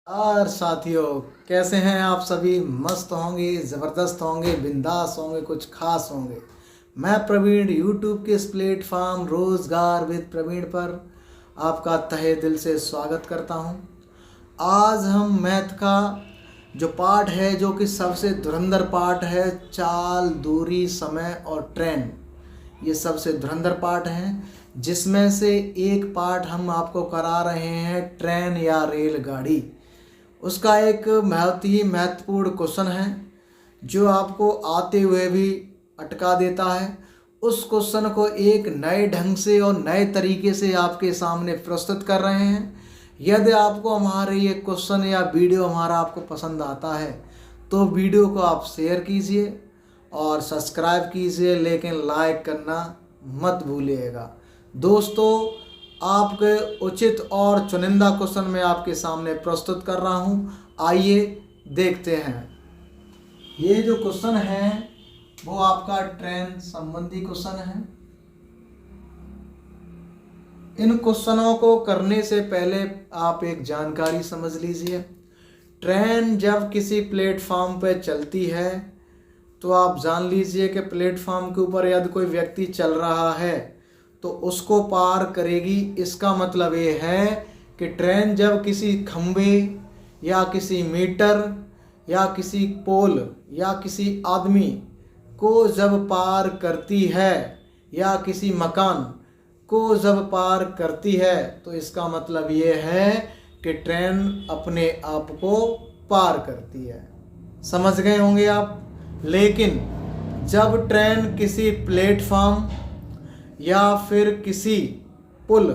और साथियों, कैसे हैं आप सभी? मस्त होंगे, ज़बरदस्त होंगे, बिंदास होंगे, कुछ खास होंगे। मैं प्रवीण यूट्यूब के इस प्लेटफॉर्म रोज़गार विद प्रवीण पर आपका तहे दिल से स्वागत करता हूं। आज हम मैथ का जो पार्ट है, जो कि सबसे धुरंधर पार्ट है, चाल, दूरी, समय और ट्रेन, ये सबसे धुरंधर पार्ट हैं, जिसमें से एक पार्ट हम आपको करा रहे हैं ट्रेन या रेलगाड़ी। उसका एक बहुत ही महत्वपूर्ण क्वेश्चन है जो आपको आते हुए भी अटका देता है। उस क्वेश्चन को एक नए ढंग से और नए तरीके से आपके सामने प्रस्तुत कर रहे हैं। यदि आपको हमारे ये क्वेश्चन या वीडियो हमारा आपको पसंद आता है तो वीडियो को आप शेयर कीजिए और सब्सक्राइब कीजिए, लेकिन लाइक करना मत भूलिएगा। दोस्तों, आपके उचित और चुनिंदा क्वेश्चन मैं आपके सामने प्रस्तुत कर रहा हूं। आइए देखते हैं। ये जो क्वेश्चन है वो आपका ट्रेन संबंधी क्वेश्चन है। इन क्वेश्चनों को करने से पहले आप एक जानकारी समझ लीजिए। ट्रेन जब किसी प्लेटफॉर्म पर चलती है तो आप जान लीजिए कि प्लेटफॉर्म के ऊपर यदि कोई व्यक्ति चल रहा है तो उसको पार करेगी। इसका मतलब ये है कि ट्रेन जब किसी खंबे या किसी मीटर या किसी पोल या किसी आदमी को जब पार करती है या किसी मकान को जब पार करती है तो इसका मतलब ये है कि ट्रेन अपने आप को पार करती है। समझ गए होंगे आप। लेकिन जब ट्रेन किसी प्लेटफॉर्म या फिर किसी पुल,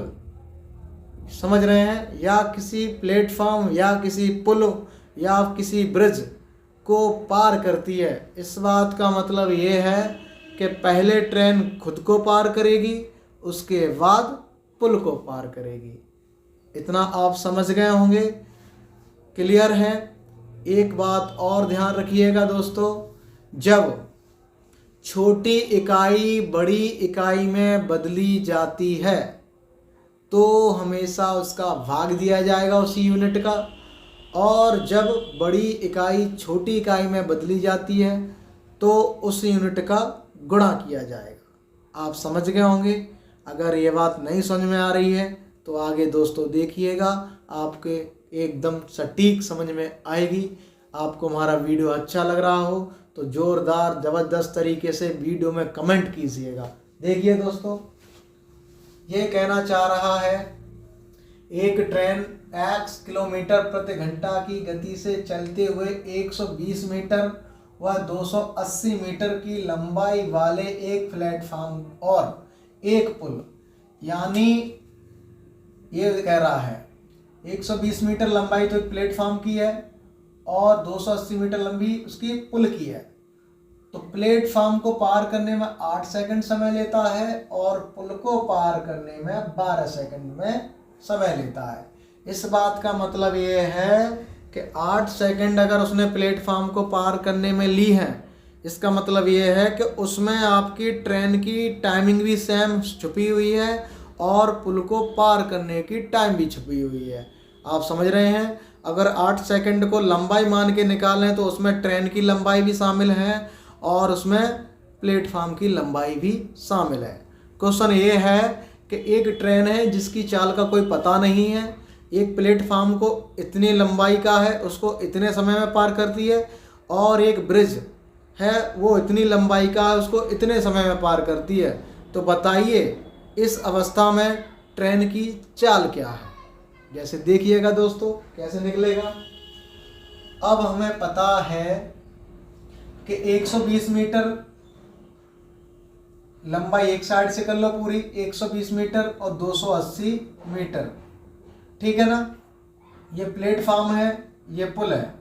समझ रहे हैं, या किसी प्लेटफॉर्म या किसी पुल या किसी ब्रिज को पार करती है, इस बात का मतलब ये है कि पहले ट्रेन खुद को पार करेगी, उसके बाद पुल को पार करेगी। इतना आप समझ गए होंगे। क्लियर है। एक बात और ध्यान रखिएगा दोस्तों, जब छोटी इकाई बड़ी इकाई में बदली जाती है तो हमेशा उसका भाग दिया जाएगा उसी यूनिट का, और जब बड़ी इकाई छोटी इकाई में बदली जाती है तो उस यूनिट का गुणा किया जाएगा। आप समझ गए होंगे। अगर ये बात नहीं समझ में आ रही है तो आगे दोस्तों देखिएगा, आपके एकदम सटीक समझ में आएगी। आपको हमारा वीडियो अच्छा लग रहा हो तो जोरदार ज़बरदस्त तरीके से वीडियो में कमेंट कीजिएगा। देखिए दोस्तों, ये कहना चाह रहा है एक ट्रेन x किलोमीटर प्रति घंटा की गति से चलते हुए 120 मीटर व 280 मीटर की लंबाई वाले एक प्लेटफॉर्म और एक पुल, यानी ये कह रहा है 120 मीटर लंबाई तो एक प्लेटफॉर्म की है और 280 मीटर लंबी उसकी पुल की है, तो प्लेटफॉर्म को पार करने में 8 सेकंड समय लेता है और पुल को पार करने में 12 सेकंड में समय लेता है। इस बात का मतलब ये है कि 8 सेकंड अगर उसने प्लेटफॉर्म को पार करने में ली है, इसका मतलब ये है कि उसमें आपकी ट्रेन की टाइमिंग भी सेम छुपी हुई है और पुल को पार करने की टाइम भी छुपी हुई है। आप समझ रहे हैं। अगर 8 सेकंड को लंबाई मान के निकालें तो उसमें ट्रेन की लंबाई भी शामिल है और उसमें प्लेटफॉर्म की लंबाई भी शामिल है। क्वेश्चन ये है कि एक ट्रेन है जिसकी चाल का कोई पता नहीं है, एक प्लेटफॉर्म को इतनी लंबाई का है, उसको इतने समय में पार करती है, और एक ब्रिज है वो इतनी लंबाई का है, उसको इतने समय में पार करती है। तो बताइए इस अवस्था में ट्रेन की चाल क्या है। जैसे देखिएगा दोस्तों कैसे निकलेगा। अब हमें पता है कि 120 मीटर लंबाई एक साइड से कर लो पूरी, 120 मीटर और 280 मीटर, ठीक है ना। ये प्लेटफॉर्म है, ये पुल है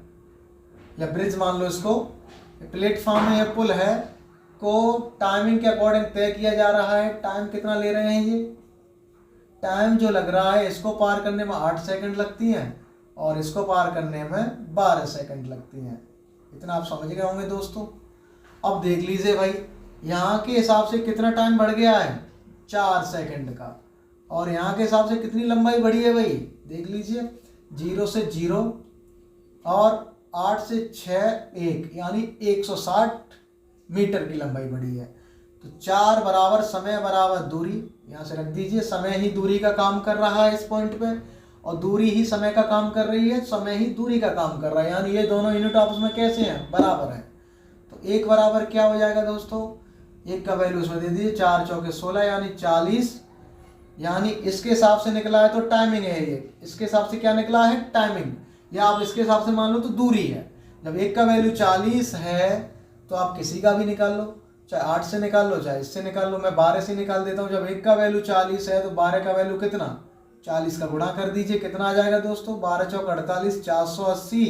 या ब्रिज मान लो इसको। प्लेटफॉर्म है, ये पुल है, को टाइमिंग के अकॉर्डिंग तय किया जा रहा है। टाइम कितना ले रहे हैं ये, टाइम जो लग रहा है इसको पार करने में 8 सेकंड लगती हैं और इसको पार करने में 12 सेकंड लगती हैं। इतना आप समझ गए होंगे दोस्तों। अब देख लीजिए भाई, यहाँ के हिसाब से कितना टाइम बढ़ गया है, 4 सेकंड का, और यहाँ के हिसाब से कितनी लंबाई बढ़ी है भाई, देख लीजिए। 0 से 0 और 8 से 6 1 यानी 160 मीटर की लंबाई बढ़ी है। तो 4 बराबर समय बराबर दूरी, यहाँ से रख दीजिए। समय ही दूरी का काम कर रहा है इस पॉइंट पे, और दूरी ही समय का काम कर रही है, समय ही दूरी का काम कर रहा है, यानी ये दोनों यूनिट आपस में कैसे हैं, बराबर हैं। तो 1 बराबर क्या हो जाएगा दोस्तों, 1 का वैल्यू उसमें दे दीजिए, 4 चौके 16 यानी 40, यानी इसके हिसाब से निकला है तो टाइमिंग है ये, इसके हिसाब से क्या निकला है, टाइमिंग, या आप इसके हिसाब से मान लो तो दूरी है। जब 1 का वैल्यू 40 है तो आप किसी का भी निकाल लो, चाहे 8 से निकाल लो चाहे इससे निकाल लो, मैं 12 से निकाल देता हूँ। जब 1 का वैल्यू 40 है तो 12 का वैल्यू कितना, 40 का गुणा कर दीजिए, कितना आ जाएगा दोस्तों, 12 चौक 48, 480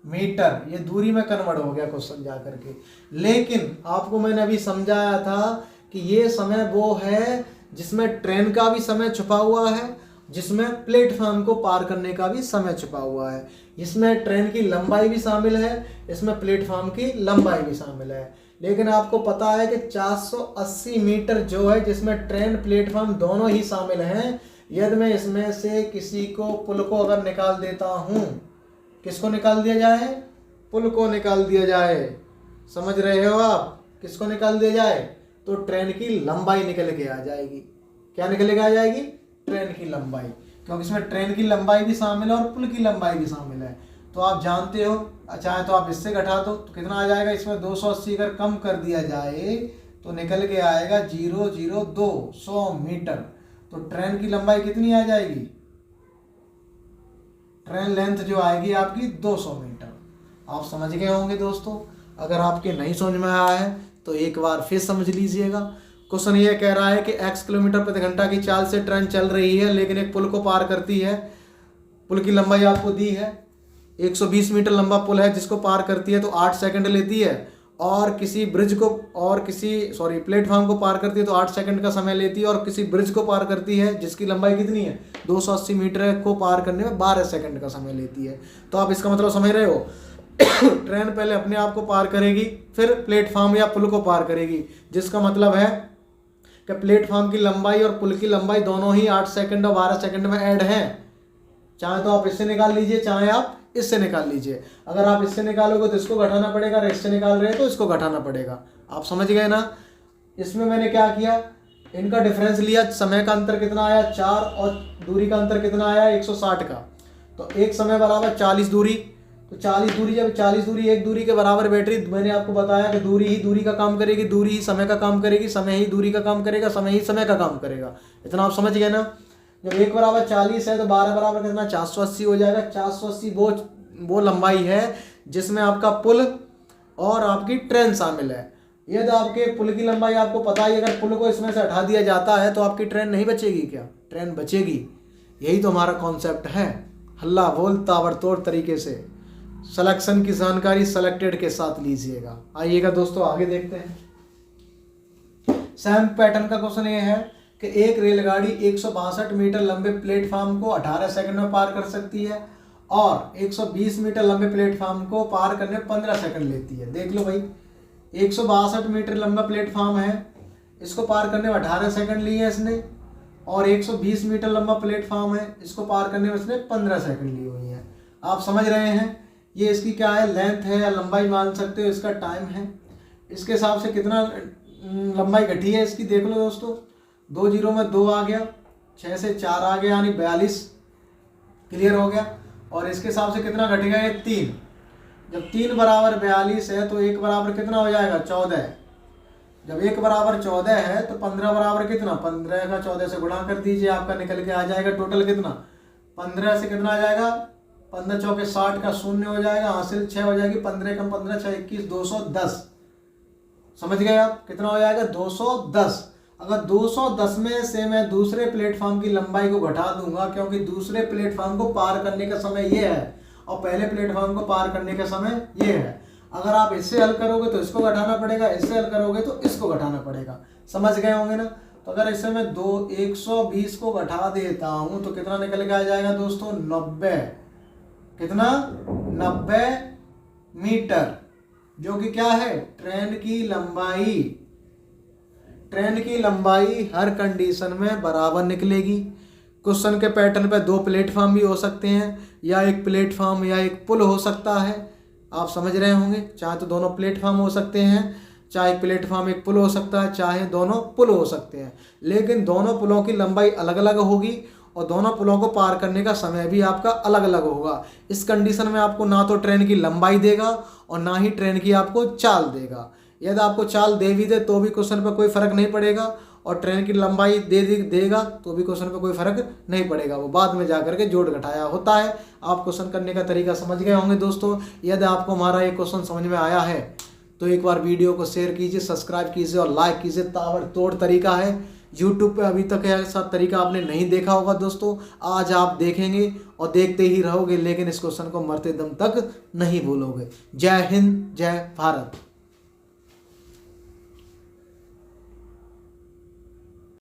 मीटर। ये दूरी में कन्वर्ट हो गया क्वेश्चन जा करके। लेकिन आपको मैंने अभी समझाया था कि ये समय वो है जिसमें ट्रेन का भी समय छुपा हुआ है, जिसमें प्लेटफॉर्म को पार करने का भी समय छुपा हुआ है। इसमें ट्रेन की लंबाई भी शामिल है, इसमें प्लेटफॉर्म की लंबाई भी शामिल है। लेकिन आपको पता है कि 480 मीटर जो है, जिसमें ट्रेन प्लेटफॉर्म दोनों ही शामिल हैं, यदि मैं इसमें से किसी को, पुल को अगर निकाल देता हूँ, किसको निकाल दिया जाए, पुल को निकाल दिया जाए, समझ रहे हो आप, किसको निकाल दिया जाए, तो ट्रेन की लंबाई निकल के आ जाएगी। क्या निकल के आ जाएगी, ट्रेन की लंबाई, क्योंकि इसमें ट्रेन की लंबाई भी शामिल है और पुल की लंबाई भी शामिल है। तो आप जानते हो, चाहे तो आप इससे घटा दो तो कितना आ जाएगा, इसमें 280 अगर कम कर दिया जाए तो निकल के आएगा 002 100 मीटर। तो ट्रेन की लंबाई कितनी आ जाएगी, ट्रेन लेंथ जो आएगी आपकी 200 मीटर। आप समझ गए होंगे दोस्तों। अगर आपके नहीं समझ में आया है तो एक बार फिर समझ लीजिएगा। क्वेश्चन ये कह रहा है कि x किलोमीटर प्रति घंटा की चाल से ट्रेन चल रही है, लेकिन एक पुल को पार करती है। पुल की लंबाई आपको दी है, 120 मीटर लंबा पुल है जिसको पार करती है तो 8 सेकंड लेती है, और किसी ब्रिज को और प्लेटफॉर्म को पार करती है तो 8 सेकंड का समय लेती है, और किसी ब्रिज को पार करती है जिसकी लंबाई कितनी है, 280 मीटर को पार करने में 12 सेकंड का समय लेती है। तो आप इसका मतलब समझ रहे हो, ट्रेन पहले अपने आप को पार करेगी, फिर प्लेटफॉर्म या पुल को पार करेगी, जिसका मतलब है कि प्लेटफॉर्म की लंबाई और पुल की लंबाई दोनों ही 8 सेकंड और 12 सेकंड में ऐड हैं। चाहे तो आप इससे निकाल लीजिए, चाहे आप इससे निकाल लीजिए। अगर आप इससे निकालोगे तो इसको घटाना पड़ेगा, अगर इससे निकाल रहे हैं तो इसको घटाना पड़ेगा। आप समझ गए ना। इसमें मैंने क्या किया, इनका डिफरेंस लिया, समय का अंतर कितना आया 4 और दूरी का अंतर कितना आया 160 का। तो एक समय बराबर 40 दूरी, तो 40 दूरी, जब 40 दूरी एक दूरी के बराबर बैटरी, मैंने आपको बताया कि दूरी ही दूरी का काम करेगी, दूरी ही समय का काम करेगी, समय ही दूरी का काम करेगा, समय ही समय का काम करेगा। इतना आप समझ गए ना। जब 1 बराबर 40 है तो 12 बराबर कितना 480 हो जाएगा। 480 वो लंबाई है जिसमें आपका पुल और आपकी ट्रेन शामिल है। यदि आपके पुल की लंबाई आपको पता ही, अगर पुल को इसमें से हटा दिया जाता है तो आपकी ट्रेन नहीं बचेगी क्या, ट्रेन बचेगी। यही तो हमारा कॉन्सेप्ट है, हल्ला बोल ताबड़तोड़ तरीके से। सिलेक्शन की जानकारी सेलेक्टेड के साथ लीजिएगा। आइएगा दोस्तों आगे देखते हैं। सेम पैटर्न का क्वेश्चन ये है कि एक रेलगाड़ी 162 मीटर लंबे प्लेटफॉर्म को 18 सेकंड में पार कर सकती है और 120 मीटर लंबे प्लेटफॉर्म को पार करने 15 सेकंड लेती है। देख लो भाई, 162 मीटर लंबा प्लेटफॉर्म है, इसको पार करने में 18 सेकंड लिए है इसने, और 120 मीटर लंबा प्लेटफॉर्म है, इसको पार करने में इसने 15 सेकंड ली हुई है। आप समझ रहे हैं, ये इसकी क्या है, लेंथ है या लंबाई मान सकते हो, इसका टाइम है। इसके हिसाब से कितना लंबाई घटी है इसकी, देख लो दोस्तों। 2 0 में 2 आ गया, 6 से 4 आ गया, यानी 42 क्लियर हो गया। और इसके हिसाब से कितना घटेगा, ये 3। जब 3 बराबर 42 है तो 1 बराबर कितना हो जाएगा 14। जब 1 बराबर 14 है तो 15 बराबर कितना, 15 का 14 से गुणा कर दीजिए, आपका निकल के आ जाएगा टोटल कितना, 15 से कितना आ जाएगा, 15 चौके 60 का 0 हो जाएगा, हासिल 6 हो जाएगी, 15 कम 15 6 21 210। समझ गए आप, कितना हो जाएगा 210। अगर 210 में से मैं दूसरे प्लेटफॉर्म की लंबाई को घटा दूंगा, क्योंकि दूसरे प्लेटफॉर्म को पार करने का समय ये है और पहले प्लेटफॉर्म को पार करने का समय ये है। अगर आप इससे हल करोगे तो इसको घटाना पड़ेगा, इससे हल करोगे तो इसको घटाना पड़ेगा। समझ गए होंगे ना। तो अगर इससे मैं 120 को घटा देता हूं तो कितना निकल के आ जाएगा दोस्तों, 90। कितना, 90 मीटर, जो कि क्या है, ट्रेन की लंबाई। ट्रेन की लंबाई हर कंडीशन में बराबर निकलेगी। क्वेश्चन के पैटर्न पे 2 प्लेटफॉर्म भी हो सकते हैं, या एक प्लेटफॉर्म या एक पुल हो सकता है। आप समझ रहे होंगे, चाहे तो दोनों प्लेटफॉर्म हो सकते हैं, चाहे एक प्लेटफॉर्म एक पुल हो सकता है, चाहे दोनों पुल हो सकते हैं, लेकिन दोनों पुलों की लंबाई अलग अलग होगी और दोनों पुलों को पार करने का समय भी आपका अलग अलग होगा। इस कंडीशन में आपको ना तो ट्रेन की लंबाई देगा और ना ही ट्रेन की आपको चाल देगा। यदि आपको चाल दे भी दे तो भी क्वेश्चन पर कोई फर्क नहीं पड़ेगा, और ट्रेन की लंबाई देगा तो भी क्वेश्चन पे कोई फर्क नहीं पड़ेगा, वो बाद में जाकर के जोड़ घटाया होता है। आप क्वेश्चन करने का तरीका समझ गए होंगे दोस्तों। यदि आपको हमारा ये क्वेश्चन समझ में आया है तो एक बार वीडियो को शेयर कीजिए, सब्सक्राइब कीजिए और लाइक कीजिए। ताबड़तोड़ तरीका है, यूट्यूब पे अभी तक ऐसा तरीका आपने नहीं देखा होगा दोस्तों, आज आप देखेंगे और देखते ही रहोगे, लेकिन इस क्वेश्चन को मरते दम तक नहीं भूलोगे। जय हिंद, जय भारत।